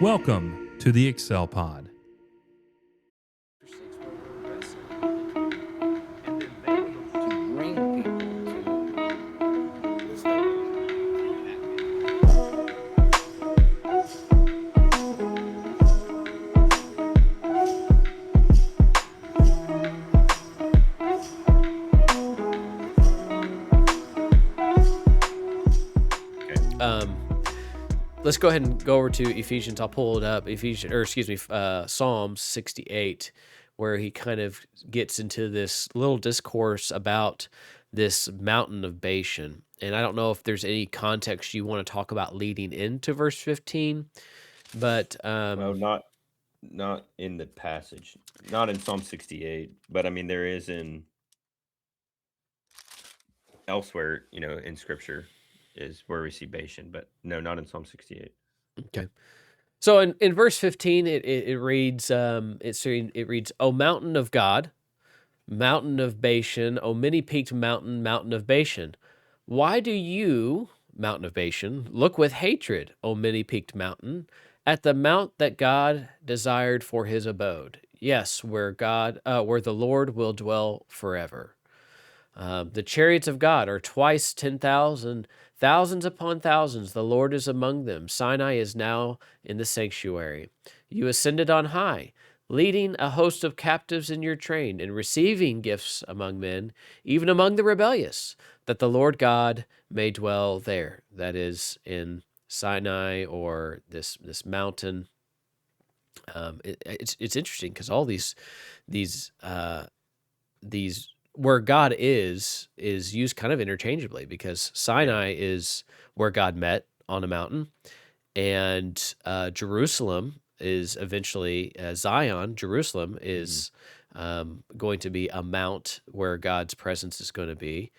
Welcome to the Excel Pod. Let's go ahead and go over to Ephesians. I'll pull it up. Psalms 68, where he kind of gets into this little discourse about this mountain of Bashan. And I don't know if there's any context you want to talk about leading into verse 15, but Well, not in the passage, not in Psalm 68, but I mean there is in elsewhere, in Scripture is where we see Bashan, but no, not in Psalm 68. okay. So in verse 15, it reads, it reads, "O mountain of God, mountain of Bashan, O many-peaked mountain, mountain of Bashan. Why do you, mountain of Bashan, look with hatred, O many-peaked mountain, at the mount that God desired for his abode? Yes, where the Lord will dwell forever. The chariots of God are twice 10,000, thousands upon thousands. The Lord is among them. Sinai is now in the sanctuary. You ascended on high, leading a host of captives in your train and receiving gifts among men, even among the rebellious, that the Lord God may dwell there." That is in Sinai, or this mountain. It's interesting because all these where God is used kind of interchangeably, because Sinai is where God met on a mountain, and Jerusalem is eventually Zion. Jerusalem is going to be a mount where God's presence is going to be.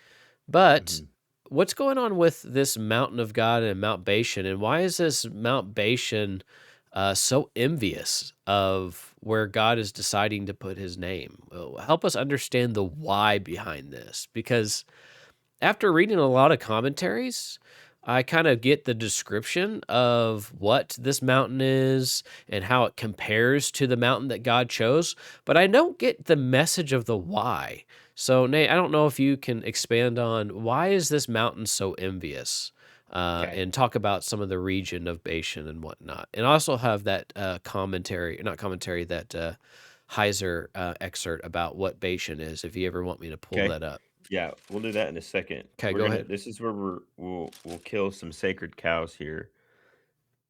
But what's going on with this mountain of God and Mount Bashan, and why is this Mount Bashan so envious of where God is deciding to put his name? Help us understand the why behind this, because after reading a lot of commentaries, I kind of get the description of what this mountain is and how it compares to the mountain that God chose, but I don't get the message of the why. So, Nate, I don't know if you can expand on why is this mountain so envious, Okay. and talk about some of the region of Bashan and whatnot. And also have that not commentary, that Heiser excerpt about what Bashan is, if you ever want me to pull Okay. that up. Yeah, we'll do that in a second. Okay, go ahead. This is where we'll kill some sacred cows here.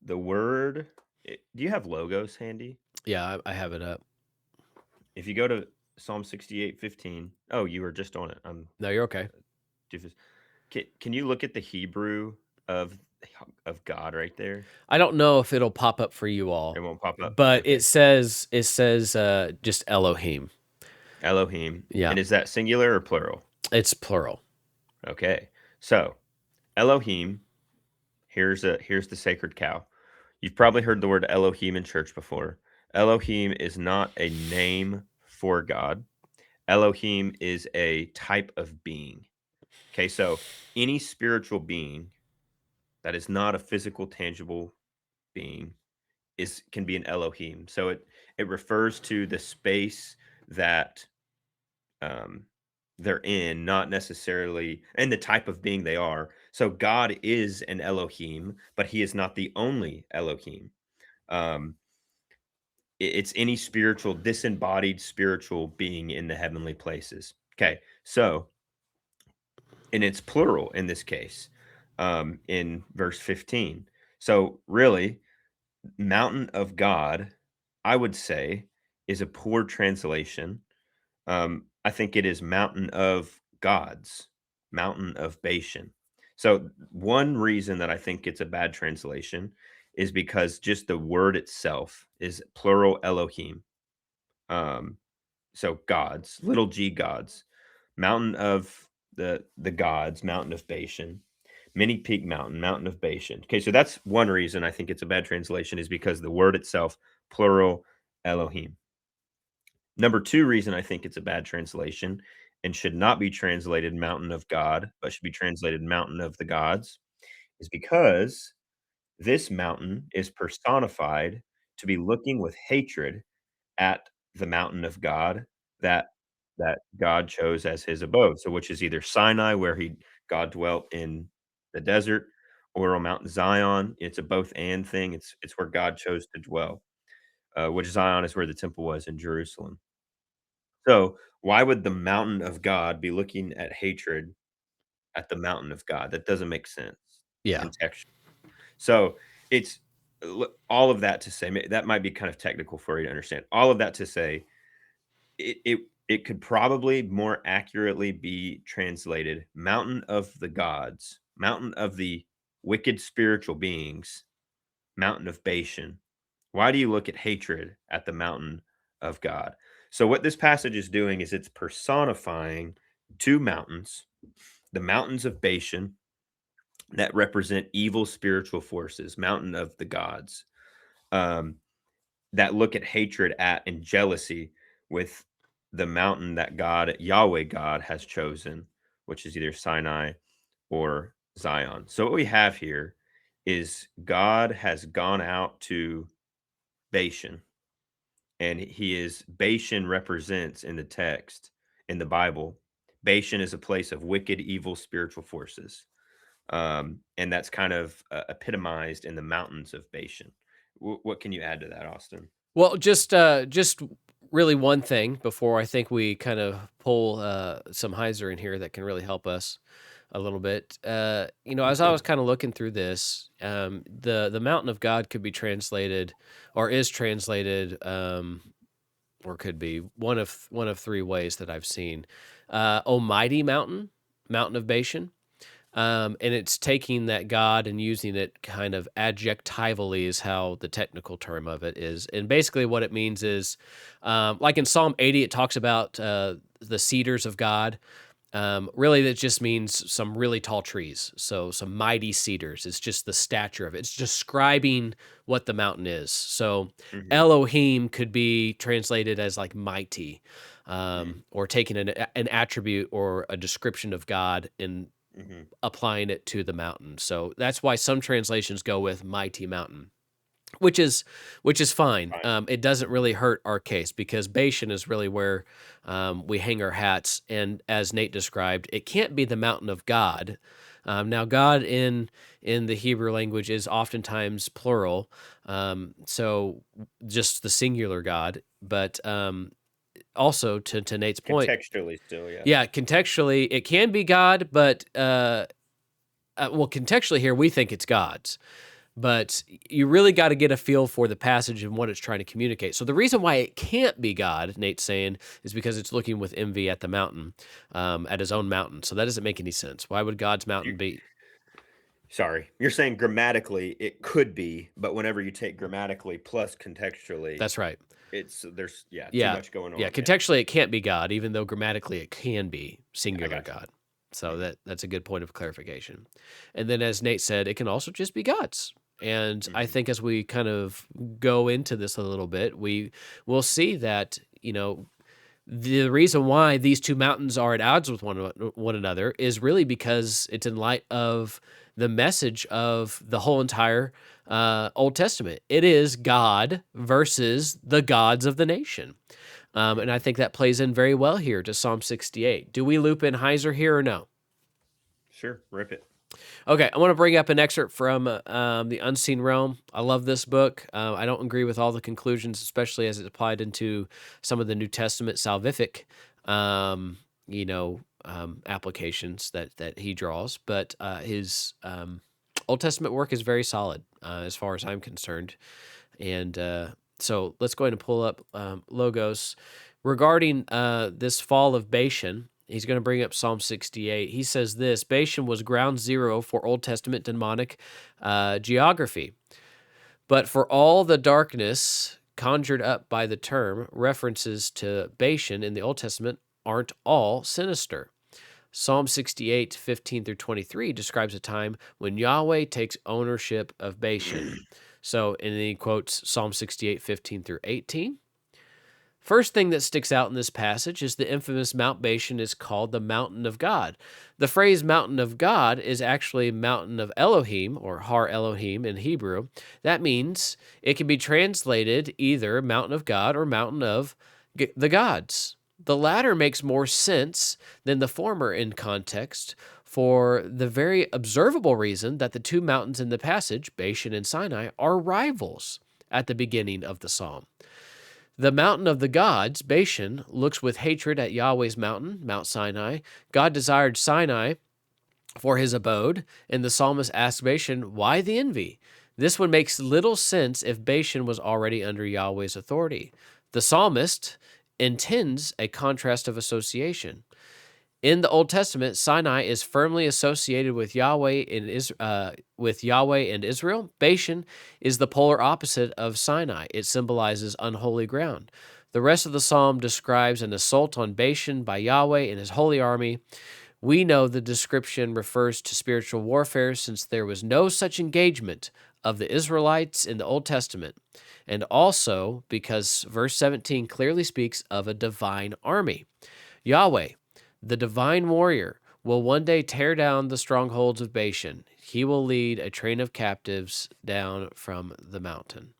The word. Do you have logos handy? Yeah, I have it up. If you go to Psalm 68:15. Oh, you were just on it. No, you're okay. Doofus. Can you look at the Hebrew of God right there? I don't know if it'll pop up for you all, It won't pop up. but Okay. it says just Elohim. Elohim. Yeah, And is that singular or plural? it's plural. Okay. So, Elohim, here's the sacred cow. You've probably heard the word Elohim in church before. Elohim is not a name for God. Elohim is a type of being. Okay, so any spiritual being that is not a physical, tangible being can be an Elohim. So it refers to the space that um, they're in, not necessarily, and the type of being they are. So God is an Elohim, but He is not the only Elohim. Um, it's any spiritual, disembodied spiritual being in the heavenly places. Okay, so and it's plural in this case, in verse 15. So really, mountain of God, I would say, is a poor translation. I think it is mountain of gods, mountain of Bashan. So one reason that I think it's a bad translation is because just the word itself is plural Elohim. Um, so gods, little g gods, mountain of the gods, mountain of Bashan, many peak mountain, mountain of Bashan. Okay, so that's one reason I think it's a bad translation, is because the word itself, plural Elohim. Number two reason I think it's a bad translation and should not be translated mountain of God, but should be translated mountain of the gods, is because This mountain is personified to be looking with hatred at the mountain of God that God chose as his abode. So which is either Sinai, where God dwelt in the desert, or on Mount Zion. It's a both and thing. It's where God chose to dwell, which Zion is where the temple was in Jerusalem. So why would the mountain of God be looking at hatred at the mountain of God? That doesn't make sense Yeah. contextually. So it's all of that to say that might be kind of technical for you to understand. All of that to say, it could probably more accurately be translated mountain of the gods, mountain of the wicked spiritual beings, mountain of Bashan. Why do you look at hatred at the mountain of God? So what this passage is doing is it's personifying two mountains, the mountains of Bashan that represent evil spiritual forces, mountain of the gods, um, that look at hatred at and jealousy with the mountain that Yahweh God has chosen, which is either Sinai or Zion. So what we have here is God has gone out to Bashan, and Bashan represents in the text in the Bible. Bashan is a place of wicked, evil spiritual forces. And that's kind of epitomized in the mountains of Bashan. What can you add to that, Austin? Well, just really one thing before I think we kind of pull some Heiser in here that can really help us a little bit. As I was kind of looking through this, the mountain of God could be translated, or is translated, or could be one of three ways that I've seen. Almighty mountain, mountain of Bashan. And it's taking that God and using it kind of adjectively is how the technical term of it is. And basically what it means is, like in Psalm 80, it talks about the cedars of God. Really, that just means some really tall trees. So some mighty cedars. It's just the stature of it. It's describing what the mountain is. So Mhm, Elohim could be translated as like mighty, mm, or taking an attribute or a description of God and mhm. applying it to the mountain. So that's why some translations go with mighty mountain, which is fine. Fine. It doesn't really hurt our case because Bashan is really where we hang our hats. And as Nate described, it can't be the mountain of God. Now, God in the Hebrew language is oftentimes plural, so just the singular God. But also to Nate's point, Contextually still, yes. yeah, contextually it can be God, but well, contextually here we think it's God's, but you really got to get a feel for the passage and what it's trying to communicate. So the reason why it can't be God, Nate's saying, is because it's looking with envy at the mountain, at his own mountain. So that doesn't make any sense. Why would God's You mountain be? Sorry, you're saying grammatically it could be, but whenever you take grammatically plus contextually, That's right. there's too Yeah, much going yeah. on. Yeah, Contextually, it can't be God, even though grammatically it can be I singular got you. God. So Mhm, that's a good point of clarification. And then, as Nate said, it can also just be God's. And I mhm, think as we kind of go into this a little bit, we will see that the reason why these two mountains are at odds with one another is really because it's in light of the message of the whole entire Old Testament. It is God versus the gods of the nation. And I mhm. think that plays in very well here to Psalm 68. Do we loop in Heiser here or no? Sure, rip it. Okay, I want to bring up an excerpt from The Unseen Realm. I love this book. I don't agree with all the conclusions, especially as it's applied into some of the New Testament salvific, applications that he draws. But his Old Testament work is very solid, as far as I'm concerned. And so let's go ahead and pull up Logos. Regarding this fall of Bashan, he's going to bring up Psalm 68. He says this: Bashan was ground zero for Old Testament demonic geography. But for all the darkness conjured up by the term, references to Bashan in the Old Testament aren't all sinister. Psalm 68, 15 through 23 describes a time when Yahweh takes ownership of Bashan. So, and then he quotes Psalm 68, 15 through 18. First thing that sticks out in this passage is the infamous Mount Bashan is called the mountain of God. The phrase mountain of God is actually mountain of Elohim, or Har Elohim in Hebrew. That means it can be translated either mountain of God or mountain of the gods. The latter makes more sense than the former in context, for the very observable reason that the two mountains in the passage, Bashan and Sinai, are rivals at the beginning of the psalm. The mountain of the gods, Bashan, looks with hatred at Yahweh's mountain, Mount Sinai. God desired Sinai for his abode, and the psalmist asks Bashan, why the envy? This one makes little sense if Bashan was already under Yahweh's authority. The psalmist intends a contrast of association. In the Old Testament, Sinai is firmly associated with Yahweh and Israel. Bashan is the polar opposite of Sinai. It symbolizes unholy ground. The rest of the psalm describes an assault on Bashan by Yahweh and his holy army. We know the description refers to spiritual warfare since there was no such engagement of the Israelites in the Old Testament, and also because verse 17 clearly speaks of a divine army. Yahweh, the divine warrior, will one day tear down the strongholds of Bashan. He will lead a train of captives down from the mountain.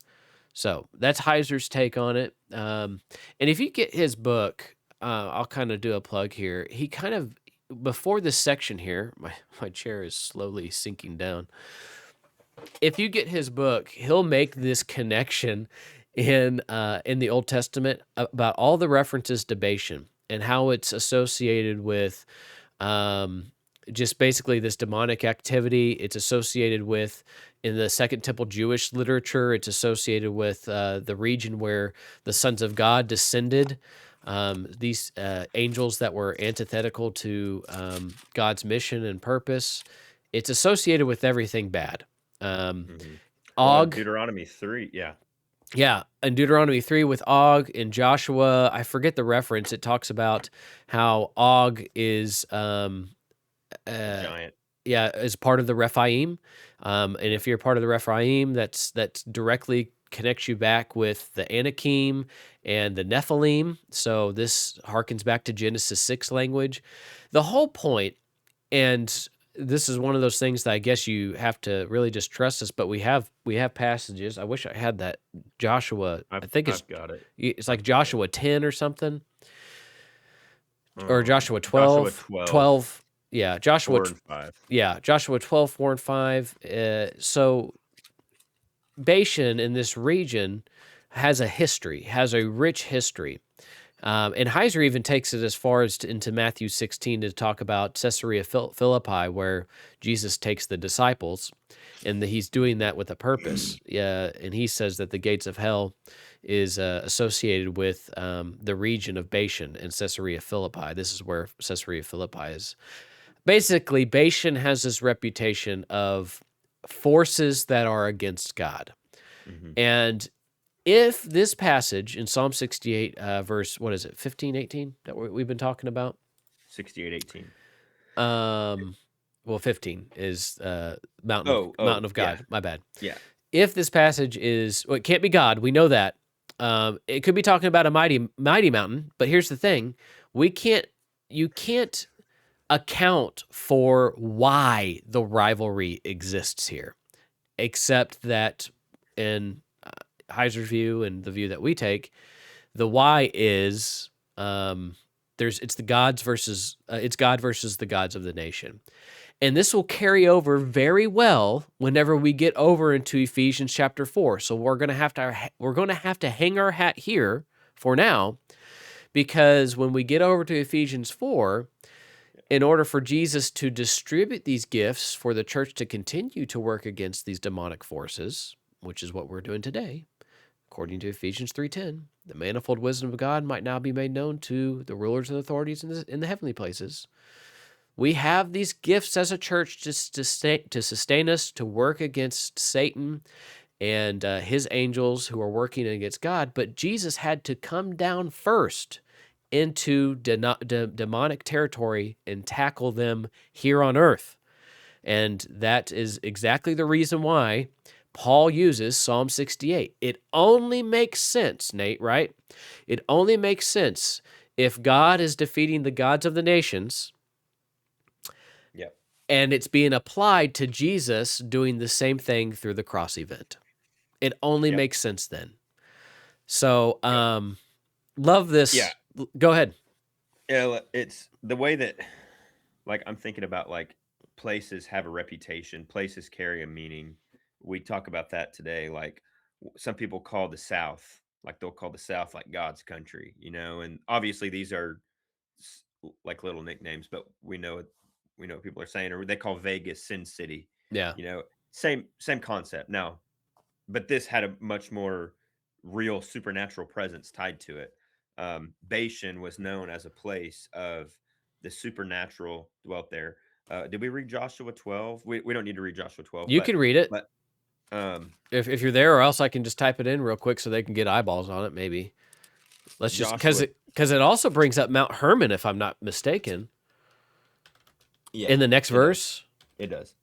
So that's Heiser's take on it. And if you get his book, I'll kind of do a plug here. He kind of, before this section here, my chair is slowly sinking down. If you get his book, he'll make this connection in the Old Testament about all the references to Bashan and how it's associated with just basically this demonic activity. It's associated with, in the Second Temple Jewish literature, it's associated with the region where the sons of God descended, these angels that were antithetical to God's mission and purpose. It's associated with everything bad. Og, Deuteronomy 3, yeah. Yeah, in Deuteronomy 3 with Og, in Joshua, I forget the reference. It talks about how Og is Giant. Yeah, is part of the Rephaim. And if you're part of the Rephaim, that's directly connects you back with the Anakim and the Nephilim. So this harkens back to Genesis 6 language. The whole point, and this is one of those things that I guess you have to really just trust us, but we have passages. I wish I had that Joshua. I think I've got it. It's like Joshua 10 or something. Or Joshua 12. Joshua 12. Yeah, Joshua 4 and 5. Yeah, Joshua 12, 4 and 5. So Bashan in this region has a history, has a rich history. And Heiser even takes it as far as into Matthew 16 to talk about Caesarea Philippi, where Jesus takes the disciples, and he's doing that with a purpose. And he says that the gates of hell is associated with the region of Bashan and Caesarea Philippi. This is where Caesarea Philippi is. Basically, Bashan has this reputation of forces that are against God. Mm-hmm. And if this passage in Psalm 68, verse, 15, 18, that we've been talking about? 68, 18. Well, 15 is mountain of God. Yeah. My bad. Yeah. If this passage is, it can't be God. We know that. It could be talking about a mighty mountain. But here's the thing: you can't account for why the rivalry exists here, except that in Heiser's view and the view that we take, the why is it's God versus the gods of the nation. And this will carry over very well whenever we get over into Ephesians chapter 4. So we're going to have to hang our hat here for now, because when we get over to Ephesians 4, in order for Jesus to distribute these gifts for the church to continue to work against these demonic forces, which is what we're doing today, according to Ephesians 3:10, the manifold wisdom of God might now be made known to the rulers and authorities in the heavenly places. We have these gifts as a church to sustain us, to work against Satan and his angels who are working against God. But Jesus had to come down first into demonic territory and tackle them here on earth. And that is exactly the reason why Paul uses Psalm 68. It only makes sense, Nate, right? It only makes sense if God is defeating the gods of the nations Yep. and it's being applied to Jesus doing the same thing through the cross event. It only Yep. makes sense then. So, Yeah. love this. Yeah. Go ahead. Yeah. It's the way that, like, I'm thinking about, like, places have a reputation, places carry a meaning. We talk about that today. Like, some people call the South, like, they'll call the South like God's country, and obviously these are like little nicknames, but we know what people are saying, or they call Vegas Sin City, Yeah. same concept. Now, but this had a much more real supernatural presence tied to it. Bashan was known as a place of the supernatural dwelt there. Did we read Joshua 12? We don't need to read Joshua 12, You can read it but if you're there, or else I can just type it in real quick so they can get eyeballs on it. Maybe let's just Joshua, because it also brings up Mount Hermon, if I'm not mistaken, yeah, in the next verse. It does.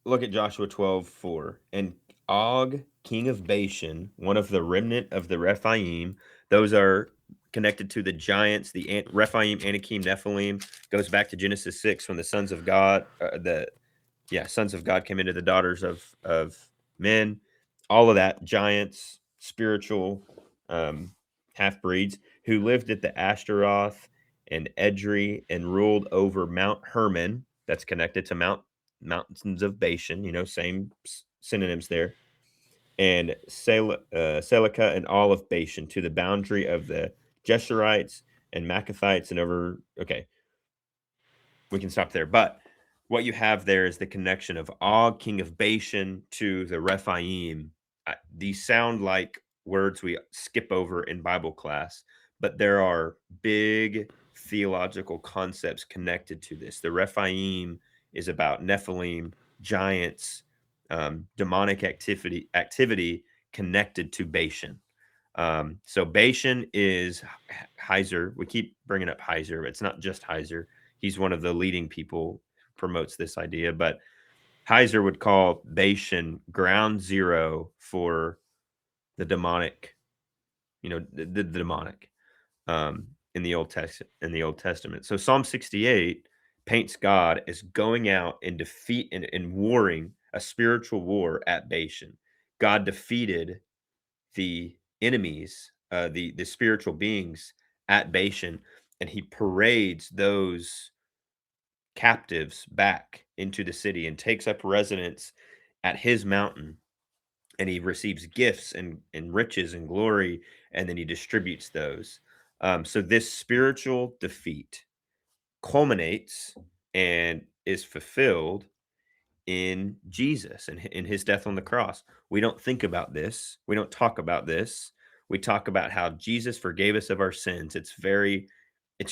Look at Joshua 12:4. And Og, king of Bashan, one of the remnant of the Rephaim, those are connected to the giants, the Rephaim, Anakim, Nephilim, goes back to Genesis 6 when the sons of God, sons of God came into the daughters of men. All of that, giants, spiritual half breeds who lived at the Ashtaroth and Edrei and ruled over Mount Hermon. That's connected to mountains of Bashan. Same synonyms there. And Selica and all of Bashan to the boundary of the Jeshurites and Maccathites and over. Okay, we can stop there. But what you have there is the connection of Og, king of Bashan, to the Rephaim. These sound like words we skip over in Bible class, but there are big theological concepts connected to this. The Rephaim is about Nephilim, giants, demonic activity connected to Bashan. So Bashan is Heiser. We keep bringing up Heiser, but it's not just Heiser. He's one of the leading people promotes this idea, but Heiser would call Bashan ground zero for the demonic, the demonic in the Old Testament. So Psalm 68 paints God as going out and defeat and warring a spiritual war at Bashan. God defeated the enemies, the spiritual beings at Bashan, and he parades those captives back into the city and takes up residence at his mountain, and he receives gifts and riches and glory, and then he distributes those. So this spiritual defeat culminates and is fulfilled in Jesus and in his death on the cross. We don't think about this. We don't talk about this. We talk about how Jesus forgave us of our sins. It's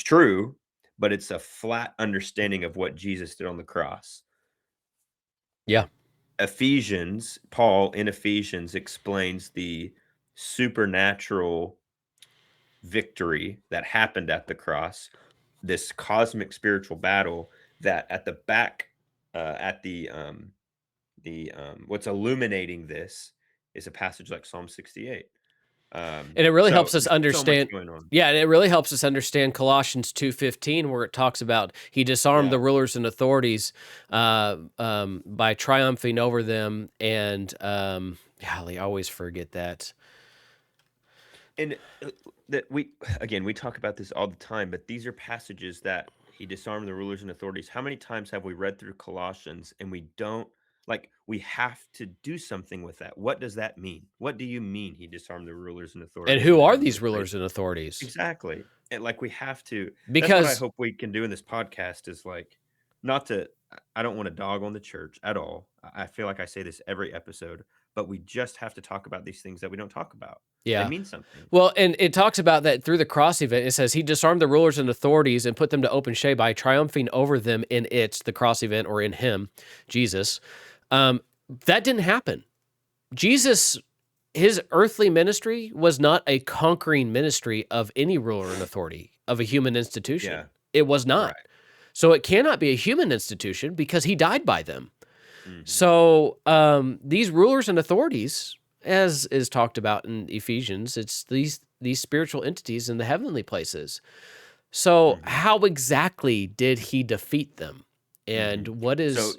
true, but it's a flat understanding of what Jesus did on the cross. Yeah. Paul in Ephesians explains the supernatural victory that happened at the cross, this cosmic spiritual battle that at the back, what's illuminating this is a passage like Psalm 68. And it really helps us understand. So much going on. Yeah, and it really helps us understand Colossians 2:15, where it talks about he disarmed the rulers and authorities by triumphing over them. And golly, I always forget that. And that we talk about this all the time, but these are passages that he disarmed the rulers and authorities. How many times have we read through Colossians and we don't? Like, we have to do something with that. What does that mean? What do you mean he disarmed the rulers and authorities? And who are these rulers and authorities? Exactly. And like, we have to, because that's what I hope we can do in this podcast is like, I don't want to dog on the church at all. I feel like I say this every episode, but we just have to talk about these things that we don't talk about. Yeah. It means something. Well, and it talks about that through the cross event. It says he disarmed the rulers and authorities and put them to open shame by triumphing over them in the cross event, or in him, Jesus. That didn't happen. Jesus, his earthly ministry was not a conquering ministry of any ruler and authority of a human institution. Yeah. It was not. Right. So it cannot be a human institution because he died by them. Mm-hmm. So these rulers and authorities, as is talked about in Ephesians, it's these spiritual entities in the heavenly places. So Mm-hmm. how exactly did he defeat them? Mm-hmm. And what So is...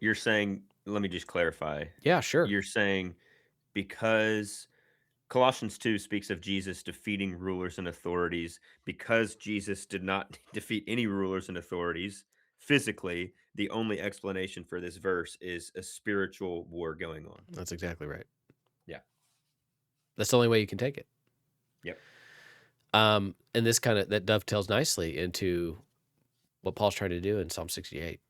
you're saying, let me just clarify. Yeah, sure. You're saying because Colossians 2 speaks of Jesus defeating rulers and authorities, because Jesus did not defeat any rulers and authorities physically, the only explanation for this verse is a spiritual war going on. That's exactly right. Yeah. That's the only way you can take it. Yep. And this that dovetails nicely into what Paul's trying to do in Psalm 68.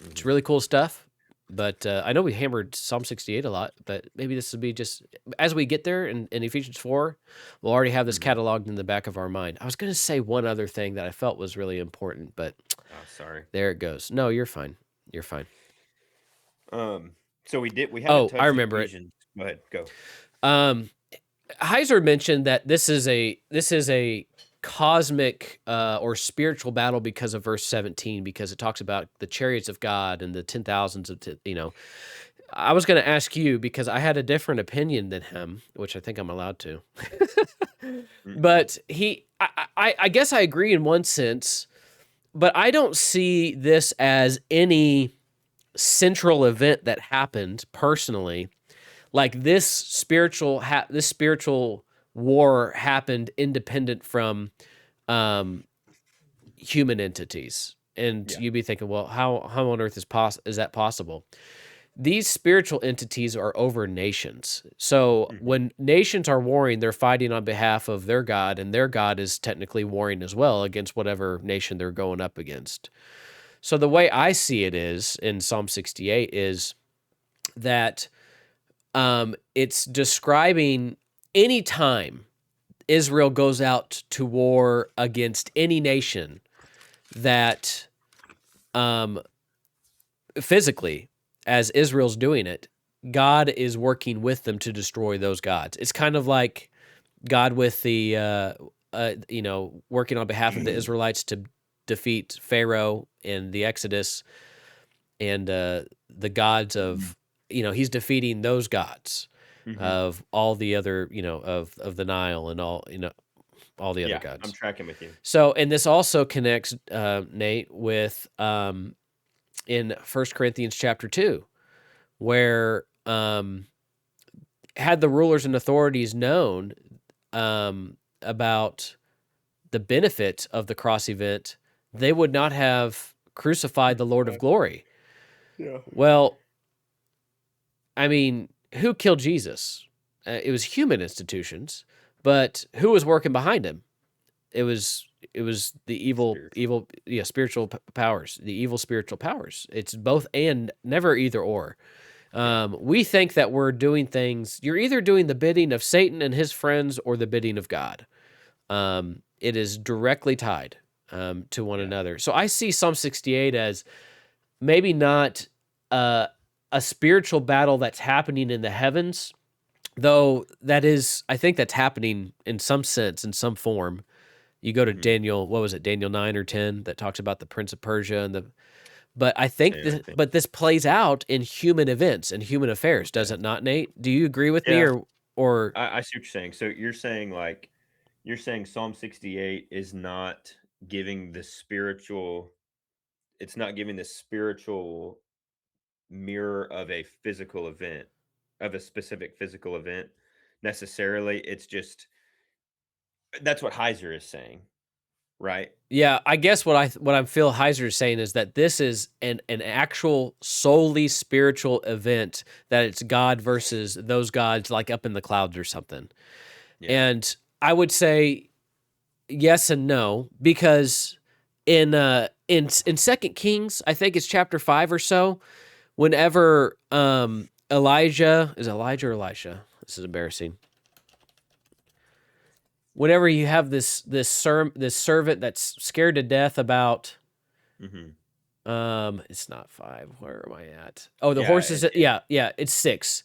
It's Mm-hmm. really cool stuff. But I know we hammered Psalm 68 a lot, but maybe this will be just, as we get there in Ephesians 4, we'll already have this Mm-hmm. cataloged in the back of our mind. I was going to say one other thing that I felt was really important, but Oh, sorry. there it goes. No, you're fine. You're fine. So we haven't Oh, I touched remember it. Ephesians. Go ahead, go. Heiser mentioned that this is a cosmic or spiritual battle because of verse 17, because it talks about the chariots of God and the 10,000s of, I was going to ask you because I had a different opinion than him, which I think I'm allowed to. Mm-hmm. But I guess I agree in one sense, but I don't see this as any central event that happened personally. Like this spiritual war happened independent from human entities. And Yeah. you'd be thinking, well, how on earth is that possible? These spiritual entities are over nations. So Mm-hmm. when nations are warring, they're fighting on behalf of their God, and their God is technically warring as well against whatever nation they're going up against. So the way I see it is in Psalm 68 is that it's describing any time Israel goes out to war against any nation that physically, as Israel's doing it, God is working with them to destroy those gods. It's kind of like God with the, working on behalf of the Israelites to defeat Pharaoh in the Exodus, and the gods of, he's defeating those gods Mm-hmm. of all the other, of the Nile and all, all the other Yeah, gods. I'm tracking with you. So, and this also connects, Nate, with in 1 Corinthians chapter 2, where had the rulers and authorities known about the benefit of the cross event, they would not have crucified the Lord of glory. Yeah. Well, I mean, who killed Jesus? It was human institutions, but who was working behind him? It was the spiritual powers, the evil spiritual powers. It's both and, never either or. We think that we're doing things. You're either doing the bidding of Satan and his friends or the bidding of God. It is directly tied to one another. So I see Psalm 68 as maybe not a spiritual battle that's happening in the heavens, though that is, I think that's happening in some sense, in some form. You go to Daniel, what was it, Daniel 9 or 10, that talks about the Prince of Persia but I think, but this plays out in human events and human affairs, does it not, Nate? Do you agree with me, or I see what you're saying. So you're saying Psalm 68 is not giving the spiritual, it's not giving the spiritual mirror of a physical event, of a specific physical event necessarily. It's just, that's what Heiser is saying, right? Yeah, I guess what I feel Heiser is saying is that this is an actual solely spiritual event, that it's God versus those gods like up in the clouds or something. Yeah. And I would say yes and no, because in 2 Kings, I think it's chapter 5 or so, whenever Elijah or Elisha? This is embarrassing. Whenever you have this servant that's scared to death about, it's not 5. Where am I at? Oh, the horses. It's 6.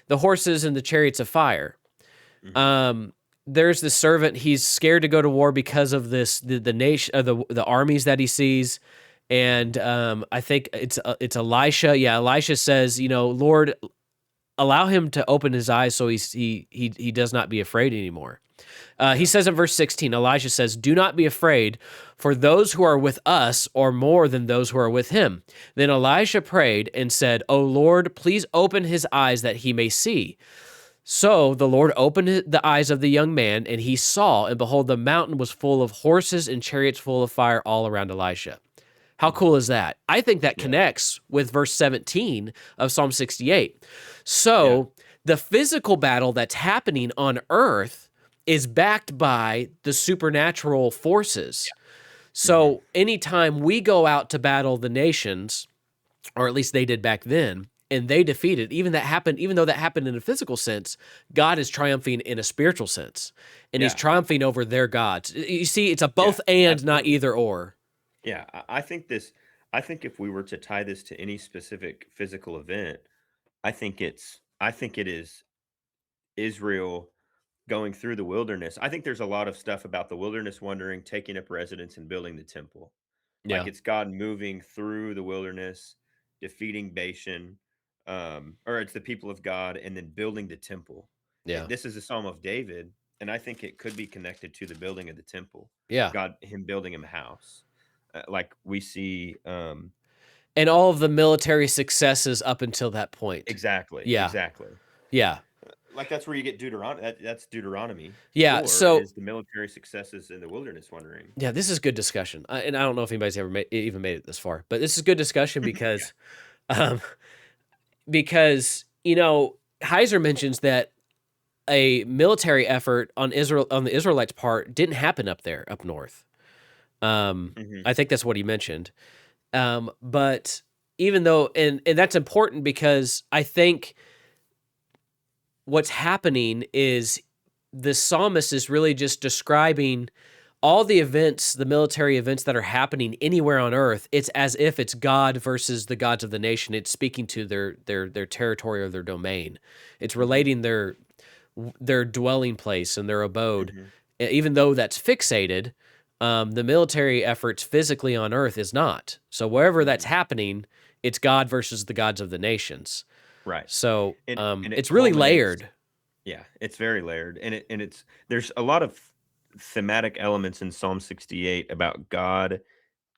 The horses and the chariots of fire. There's the servant. He's scared to go to war because of the nation, the armies that he sees, And I think it's Elisha. Yeah, Elisha says, Lord, allow him to open his eyes so he does not be afraid anymore. He says in verse 16, Elijah says, "Do not be afraid, for those who are with us are more than those who are with him." Then Elisha prayed and said, "O Lord, please open his eyes that he may see." So the Lord opened the eyes of the young man, and he saw, and behold, the mountain was full of horses and chariots full of fire all around Elisha. How cool is that? I think that Yeah. connects with verse 17 of Psalm 68. Yeah. So the physical battle that's happening on earth is backed by the supernatural forces. So anytime we go out to battle the nations, or at least they did back then, and they defeated, even though that happened in a physical sense, God is triumphing in a spiritual sense. And he's Yeah. triumphing over their gods. You see, it's a Yeah, both and, not absolutely. either or. Yeah, I think if we were to tie this to any specific physical event, I think it is Israel going through the wilderness. I think there's a lot of stuff about the wilderness wandering, taking up residence and building the temple. Like Yeah. it's God moving through the wilderness, defeating Bashan, or it's the people of God, and then building the temple. Yeah. This is a Psalm of David, and I think it could be connected to the building of the temple. Yeah. Him building him a house, like we see. And all of the military successes up until that point. Exactly, Yeah. exactly. Yeah. Like that's where you get Deuteronomy. That's Deuteronomy Yeah. 4 So, is the military successes in the wilderness wandering. yeah, this is good discussion. And I don't know if anybody's ever even made it this far, but this is good discussion Yeah. um, because, Heiser mentions that a military effort on the Israelites' part didn't happen up north. Mhm. I think that's what he mentioned. But even though, and that's important because I think what's happening is the psalmist is really just describing all the events, the military events that are happening anywhere on earth. It's as if it's God versus the gods of the nation. It's speaking to their territory or their domain. It's Mhm. relating their dwelling place and their abode. Mhm. Even though that's fixated, the military efforts physically on earth is not. So wherever that's Mhm. happening, it's God versus the gods of the nations. Right. So And it it's really culminates. layered. Yeah, it's very layered, and it's there's a lot of thematic elements in Psalm 68 about God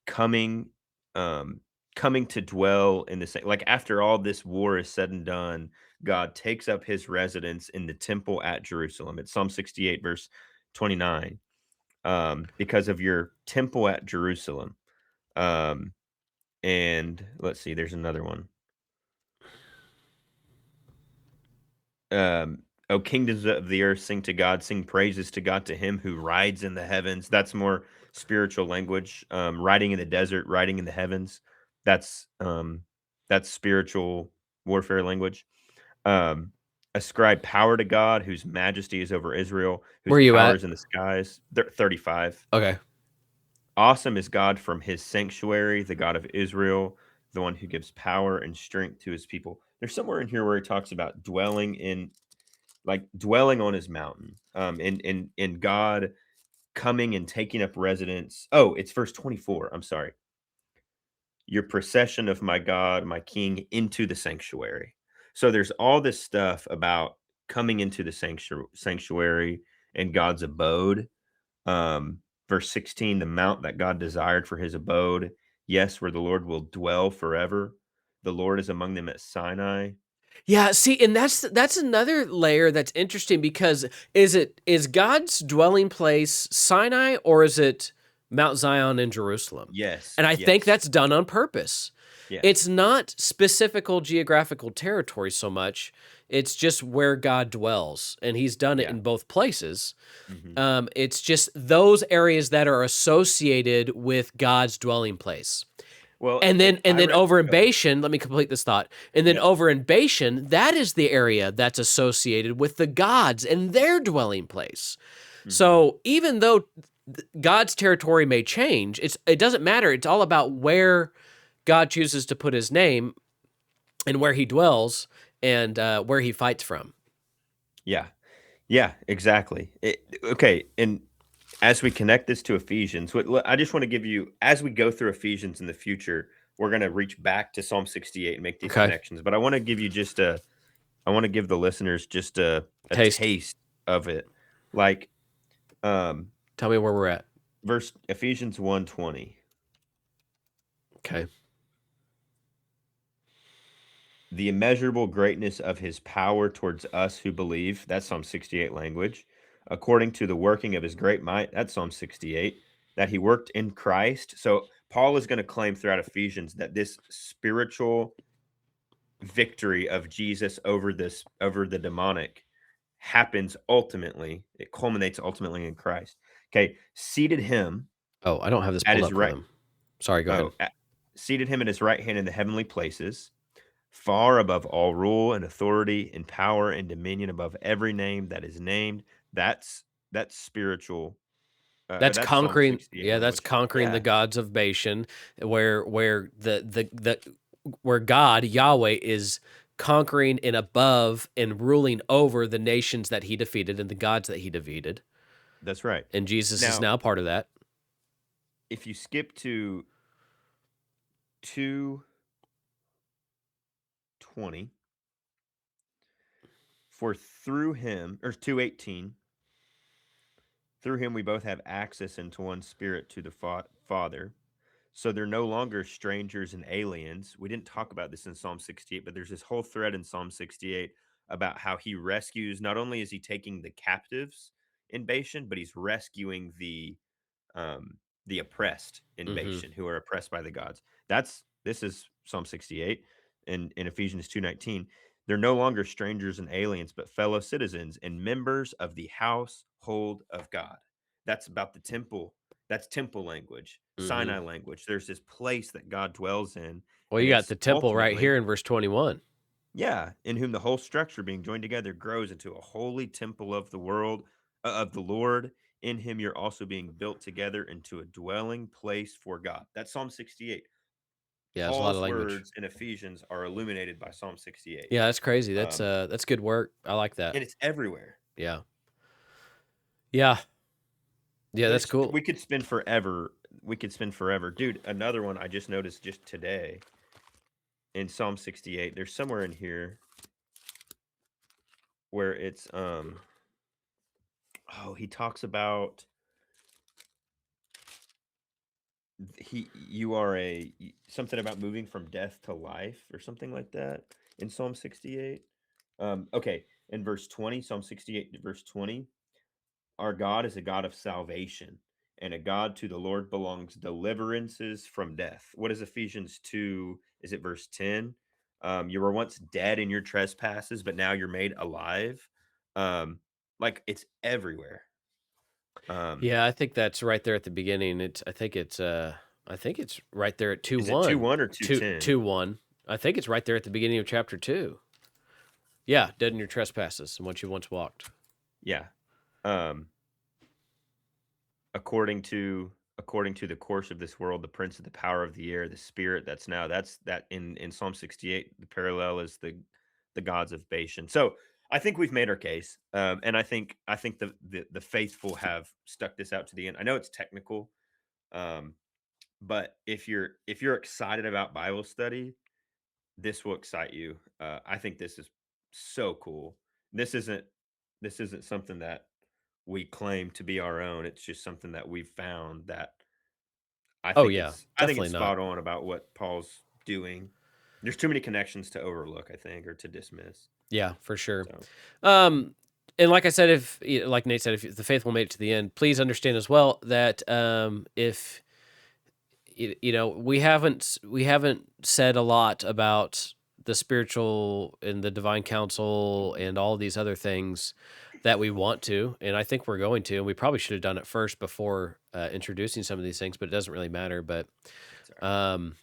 coming, um, coming to dwell in the same. Like after all this war is said and done, God takes up His residence in the temple at Jerusalem. It's Psalm 68, verse 29. Because of your temple at Jerusalem. Um, and let's see, there's another one. O kingdoms of the earth, sing to God, sing praises to God, to him who rides in the heavens. That's more spiritual language. Riding in the desert, riding in the heavens. That's spiritual warfare language. Um, Ascribe power to God, whose majesty is over Israel, Where whose are you power at? is in the skies. 35. Okay. Awesome is God from his sanctuary, the God of Israel, the one who gives power and strength to his people. There's somewhere in here where he talks about dwelling on his mountain, and God coming and taking up residence. Oh, it's verse 24. I'm sorry. Your procession of my God, my King, into the sanctuary. So there's all this stuff about coming into the sanctuary and God's abode. Verse 16, the mount that God desired for his abode. Yes, where the Lord will dwell forever. The Lord is among them at Sinai. Yeah, see, and that's another layer that's interesting because is God's dwelling place Sinai or is it Mount Zion in Jerusalem? Yes, And I think yes, that's done on purpose. yeah, It's not specifical geographical territory so much. It's just where God dwells, and he's done it yeah. in both places. Mhm. It's just those areas that are associated with God's dwelling place. Well, And and then and I then read over in go ahead. Bashan, let me complete this thought. And then Yeah. over in Bashan, that is the area that's associated with the gods and their dwelling place. Mhm. So even though God's territory may change, it doesn't matter. It's all about where God chooses to put his name and where he dwells and where he fights from. Yeah. Yeah, exactly. Okay, and as we connect this to Ephesians, I just want to give you, as we go through Ephesians in the future, we're going to reach back to Psalm 68 and make these Okay. connections. But I want to give you I want to give the listeners just a Taste. taste of it. Like, Tell me where we're at. Ephesians 1:20. Okay. The immeasurable greatness of his power towards us who believe. That's Psalm 68 language. According to the working of his great might. That's Psalm 68. That he worked in Christ. So Paul is going to claim throughout Ephesians that this spiritual victory of Jesus over the demonic happens ultimately. It culminates ultimately in Christ. Okay. Seated him Oh, I don't have this at pulled his up for right. them. Sorry, go ahead. Seated him at his right hand in the heavenly places, far above all rule and authority and power and dominion, above every name that is named. That's spiritual. That's That's Psalm conquering. 68 Yeah, that's language. conquering the Yeah, gods of Bashan, where where God Yahweh is conquering and above and ruling over the nations that he defeated and the gods that he defeated, that's right. and Jesus is Now, now part of that. if you skip to 2:20, for through him, or 2:18, through him we both have access into one spirit to the Father. So they're no longer strangers and aliens. We didn't talk about this in Psalm 68, but there's this whole thread in Psalm 68 about how he rescues, not only is he taking the captives in Bashan, but he's rescuing the oppressed in Hmm. Bashan, who are oppressed by the gods. This is Psalm 68 in Ephesians 2:19. They're no longer strangers and aliens, but fellow citizens and members of the household of God. That's about the temple. That's temple language, Hmm. Sinai language. There's this place that God dwells in, Well, and you got it's the temple right ultimately, here in verse 21. yeah, in whom the whole structure being joined together grows into a holy temple of the world, of the Lord. In him you're also being built together into a dwelling place for God. That's Psalm 68. Yeah, there's a lot of Paul's language. words in Ephesians are illuminated by Psalm 68. Yeah, that's crazy. Um, That's good work. I like that. and it's everywhere. Yeah, yeah, yeah. But That's cool. we could spend forever. We could spend forever. Dude, another one I just noticed just today in Psalm 68. There's somewhere in here where it's he talks about you are something about moving from death to life or something like that in Psalm 68. Okay, in verse 20, Psalm 68 verse 20, our God is a God of salvation, and a God to the Lord belongs deliverances from death. What is Ephesians 2? Is it verse 10? You were once dead in your trespasses, but now you're made alive. Like it's everywhere. Um, Yeah, I think that's right there at the beginning. I think it's right there at is it 2 2:1. 1 or 2 2:10? 2:1. I think it's right there at the beginning of chapter 2. Yeah, dead in your trespasses and what you once walked. Yeah. Um, according to the course of this world, the prince of the power of the air, the spirit that's that in Psalm 68, the parallel is the gods of Bashan. So I think we've made our case, and I think the faithful have stuck this out to the end. I know it's technical, um, but if you're excited about Bible study, this will excite you. I think this is so cool. This isn't this isn't something that we claim to be our own. It's just something that we've found that I Oh think yeah, it's definitely not. spot on about what Paul's doing. There's too many connections to overlook, I think, or to dismiss. Yeah, for sure. So Um, and like I said, if like Nate said, if the faithful made it to the end, please understand as well that if we haven't said a lot about the spiritual and the divine counsel and all these other things that we want to, and I think we're going to, and we probably should have done it first before introducing some of these things, but it doesn't really matter. But it's all right. um,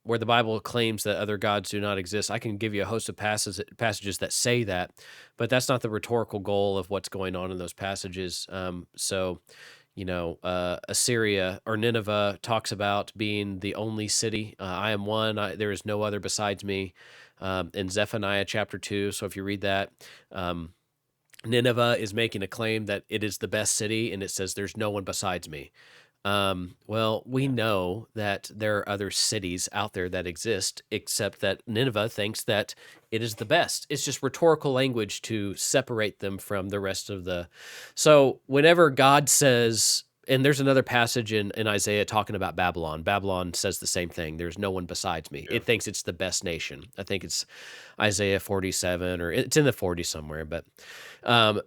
where the Bible claims that other gods do not exist, I can give you a host of passages that say that, but that's not the rhetorical goal of what's going on in those passages. Assyria or Nineveh talks about being the only city. I am one. There is no other besides me. In Zephaniah chapter 2. So if you read that, Nineveh is making a claim that it is the best city, and it says there's no one besides me. Well, we know that there are other cities out there that exist, except that Nineveh thinks that it is the best. It's just rhetorical language to separate them from the rest of the. So whenever God says, and there's another passage in Isaiah talking about Babylon. Babylon says the same thing. There's no one besides me. Yeah. It thinks it's the best nation. I think it's Isaiah 47, or it's in the 40s somewhere. But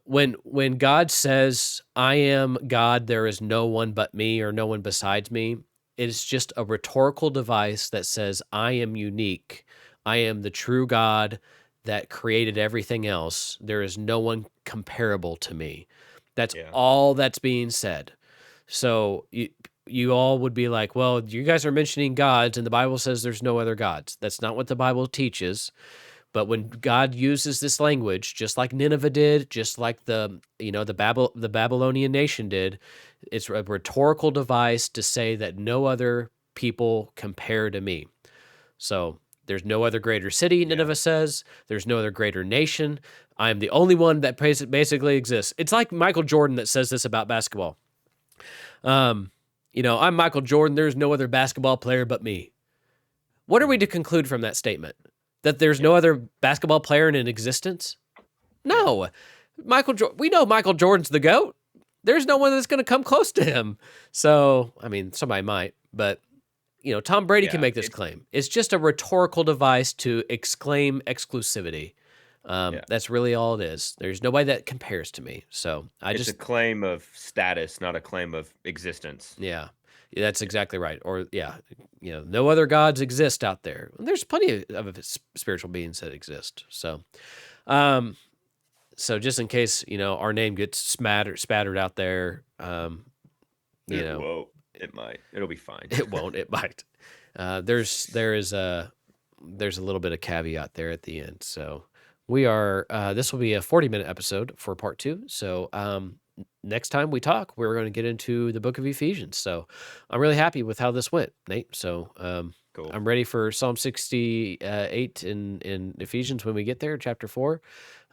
when God says, "I am God, there is no one but me, or no one besides me," it is just a rhetorical device that says, "I am unique. I am the true God that created everything else. There is no one comparable to me." That's Yeah. all that's being said. So you all would be like, "Well, you guys are mentioning gods, and the Bible says there's no other gods." That's not what the Bible teaches. But when God uses this language, just like Nineveh did, just like the Babylonian nation did, it's a rhetorical device to say that no other people compare to me. So there's no other greater city, Nineveh says. There's no other greater nation. I am the only one that basically exists. It's like Michael Jordan that says this about basketball. I'm Michael Jordan. There's no other basketball player but me. What are we to conclude from that statement? That there's no other basketball player in existence? No. We know Michael Jordan's the GOAT. There's no one that's going to come close to him. So, I mean, somebody might, but Tom Brady can make this claim. It's just a rhetorical device to exclaim exclusivity. That's really all it is. There's nobody that compares to me. So it's a claim of status, not a claim of existence. Yeah, that's exactly right. Or no other gods exist out there. There's plenty of spiritual beings that exist. So, so just in case our name gets spattered out there, it might. It'll be fine. It won't. It might. There's a little bit of caveat there at the end. So we are. This will be a 40-minute episode for part 2. So next time we talk, we're going to get into the book of Ephesians. So I'm really happy with how this went, Nate. So cool. I'm ready for Psalm 68 in Ephesians when we get there, chapter 4.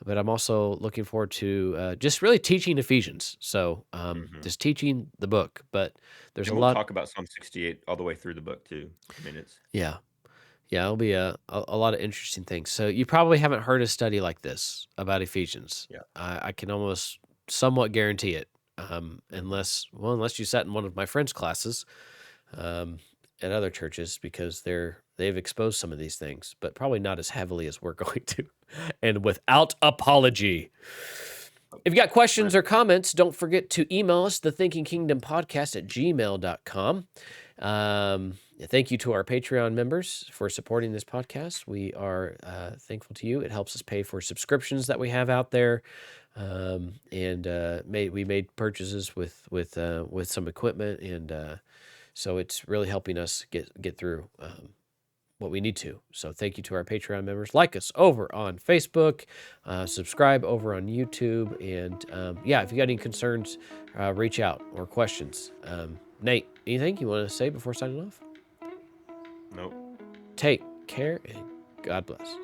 But I'm also looking forward to just really teaching Ephesians. So just teaching the book. But there's a lot. We'll talk about Psalm 68 all the way through the book too. I mean, Yeah, it'll be a lot of interesting things. So you probably haven't heard a study like this about Ephesians. Yeah, I can almost somewhat guarantee it, unless you sat in one of my friends' classes at other churches, because they've exposed some of these things, but probably not as heavily as we're going to, and without apology. If you got questions or comments, don't forget to email us, thethinkingkingdompodcast@gmail.com. Thank you to our Patreon members for supporting this podcast. We are thankful to you. It helps us pay for subscriptions that we have out there. We made purchases with some equipment, and so it's really helping us get through what we need to. So thank you to our Patreon members. Like us over on Facebook, subscribe over on YouTube, and if you got any concerns, reach out, or questions. Nate, anything you want to say before signing off? Nope. Take care, and God bless.